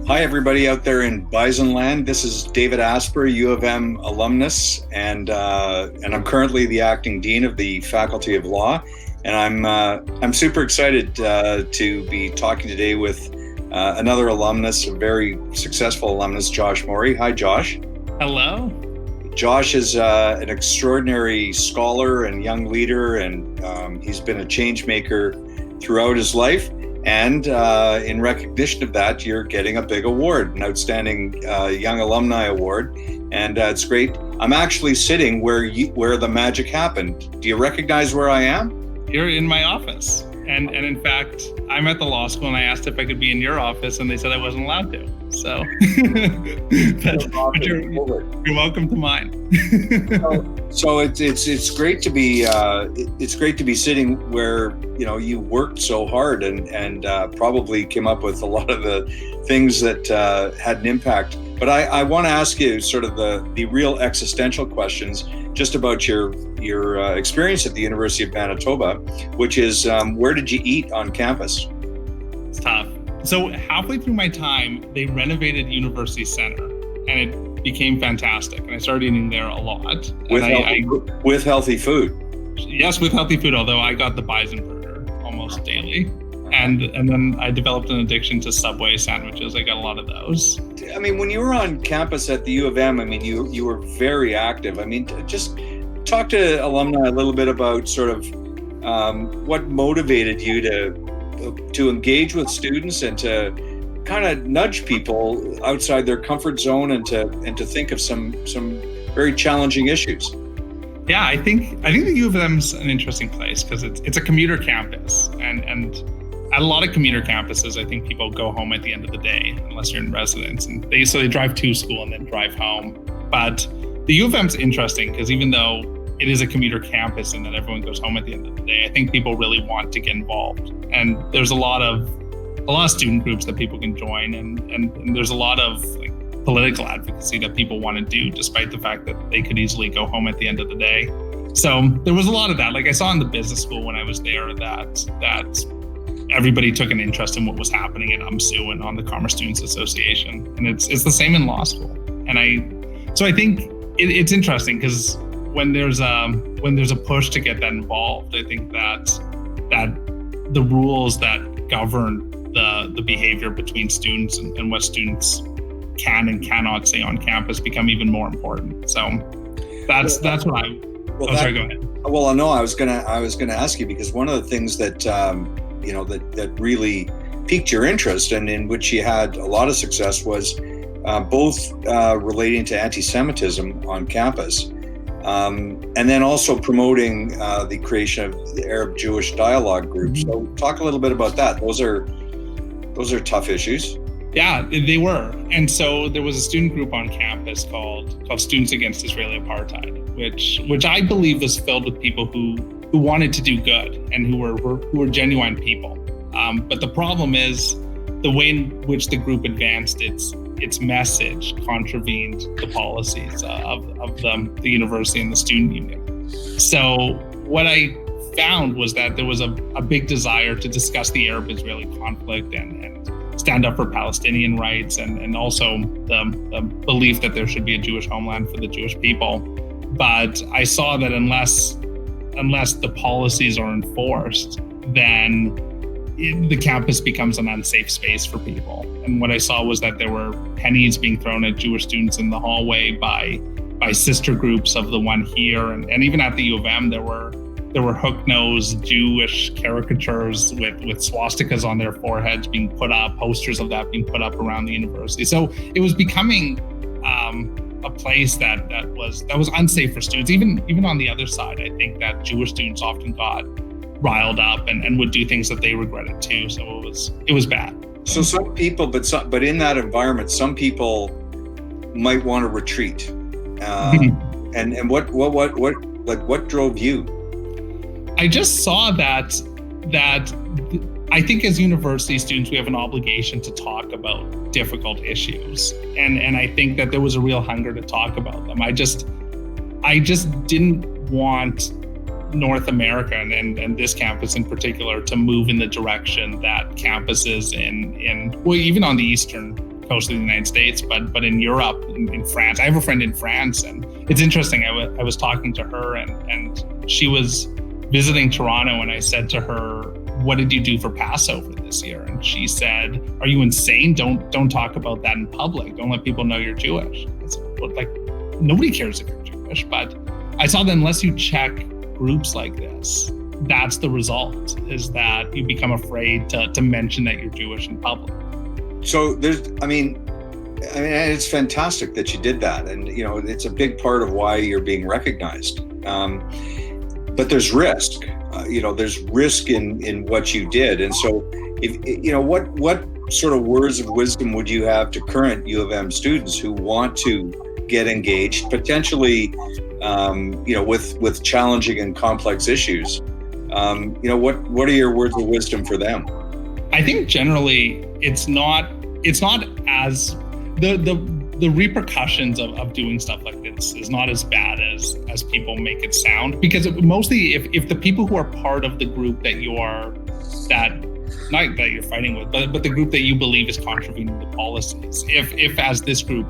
Hi, everybody out there in Bison Land. This is David Asper, U of M alumnus, and I'm currently the acting dean of the Faculty of Law. And I'm super excited to be talking today with another alumnus, a very successful alumnus, Josh Morry. Hi, Josh. Hello. Josh is an extraordinary scholar and young leader, and he's been a change maker throughout his life. And in recognition of that, you're getting a big award, an Outstanding Young Alumni Award. And it's great. I'm actually sitting where the magic happened. Do you recognize where I am? You're in my office. And in fact, I'm at the law school and I asked if I could be in your office and they said I wasn't allowed to. So but you're welcome to mine. So it's great to be sitting where you worked so hard and probably came up with a lot of the things that had an impact. But I want to ask you sort of the real existential questions just about your experience at the University of Manitoba, which is where did you eat on campus? It's tough. So halfway through my time, they renovated University Center, and it became fantastic. And I started eating there a lot. With healthy food. Yes, with healthy food. Although I got the bison burger almost daily, and then I developed an addiction to Subway sandwiches. I got a lot of those. I mean, when you were on campus at the U of M, I mean, you were very active. I mean, just talk to alumni a little bit about sort of what motivated you to engage with students and to kind of nudge people outside their comfort zone and to think of some very challenging issues. Yeah, I think the U of M's an interesting place because it's a commuter campus, and at a lot of commuter campuses, I think people go home at the end of the day unless you're in residence, and they drive to school and then drive home. But the U of M's interesting because even though it is a commuter campus and then everyone goes home at the end of the day, I think people really want to get involved. And there's a lot of student groups that people can join, and there's a lot of political advocacy that people want to do, despite the fact that they could easily go home at the end of the day. So there was a lot of that. Like I saw in the business school when I was there that everybody took an interest in what was happening at UMSU and on the Commerce Students Association, and it's the same in law school. And I think it's interesting because when there's a push to get that involved, I think that the rules that govern the behavior between students and what students can and cannot say on campus become even more important. So that's what I. Sorry, go ahead. Well, no, I was gonna ask you because one of the things that that really piqued your interest and in which you had a lot of success was both relating to anti-Semitism on campus. And then also promoting the creation of the Arab-Jewish dialogue group. So talk a little bit about that. Those are tough issues. Yeah, they were. And so there was a student group on campus called Students Against Israeli Apartheid, which I believe was filled with people who wanted to do good and who were genuine people. But the problem is the way in which the group advanced its message contravened the policies of the university and the student union. So what I found was that there was a big desire to discuss the Arab-Israeli conflict and stand up for Palestinian rights and also the belief that there should be a Jewish homeland for the Jewish people. But I saw that unless the policies are enforced, then the campus becomes an unsafe space for people. And what I saw was that there were pennies being thrown at Jewish students in the hallway by sister groups of the one here. And even at the U of M, there were hook-nosed Jewish caricatures with swastikas on their foreheads being put up, posters of that being put up around the university. So it was becoming a place that was unsafe for students. Even on the other side, I think that Jewish students often got riled up and would do things that they regretted too. So it was bad. So some people, but in that environment, some people might want to retreat. And what drove you? I just saw that I think as university students, we have an obligation to talk about difficult issues. And I think that there was a real hunger to talk about them. I just didn't want North America and this campus in particular to move in the direction that campuses in well, even on the eastern coast of the United States, but in Europe, in France. I have a friend in France, and it's interesting. I was talking to her, and she was visiting Toronto, and I said to her, "What did you do for Passover this year?" And she said, "Are you insane? Don't talk about that in public. Don't let people know you're Jewish." I said, well, like, nobody cares if you're Jewish, but I saw that unless you check groups like this, that's the result, is that you become afraid to mention that you're Jewish in public. So I mean, it's fantastic that you did that, and it's a big part of why you're being recognized. But there's risk. There's risk in what you did, and so what sort of words of wisdom would you have to current U of M students who want to get engaged, potentially, with challenging and complex issues? What are your words of wisdom for them? I think generally it's not as the repercussions of doing stuff like this is not as bad as people make it sound, because mostly if the people who are part of the group that you're fighting with, but the group that you believe is contravening the policies, if as this group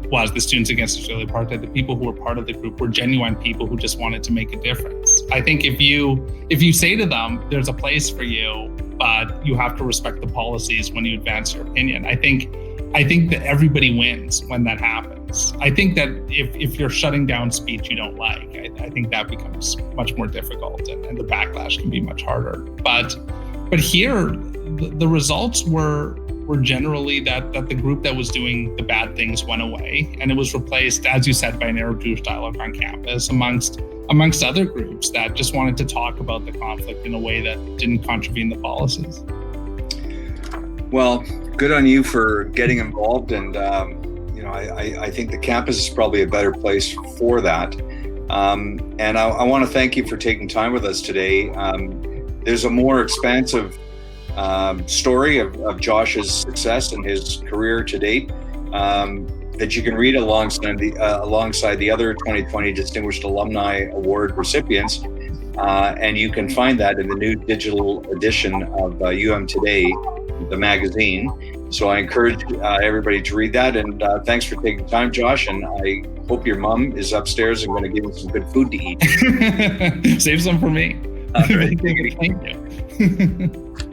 was the Students Against Israeli Apartheid, the people who were part of the group were genuine people who just wanted to make a difference. I think if you say to them, there's a place for you, but you have to respect the policies when you advance your opinion, I think that everybody wins when that happens. I think that if you're shutting down speech you don't like, I think that becomes much more difficult, and the backlash can be much harder. But here, the results were generally that the group that was doing the bad things went away, and it was replaced, as you said, by an Arab-Jewish dialogue on campus amongst other groups that just wanted to talk about the conflict in a way that didn't contravene the policies. Well, good on you for getting involved, and I think the campus is probably a better place for that. And I want to thank you for taking time with us today. There's a more expansive story of Josh's success and his career to date that you can read alongside the other 2020 Distinguished Alumni Award recipients, and you can find that in the new digital edition of UM Today, the magazine. So I encourage everybody to read that, and thanks for taking time, Josh, and I hope your mom is upstairs and going to give you some good food to eat. Save some for me. All right. Thank you.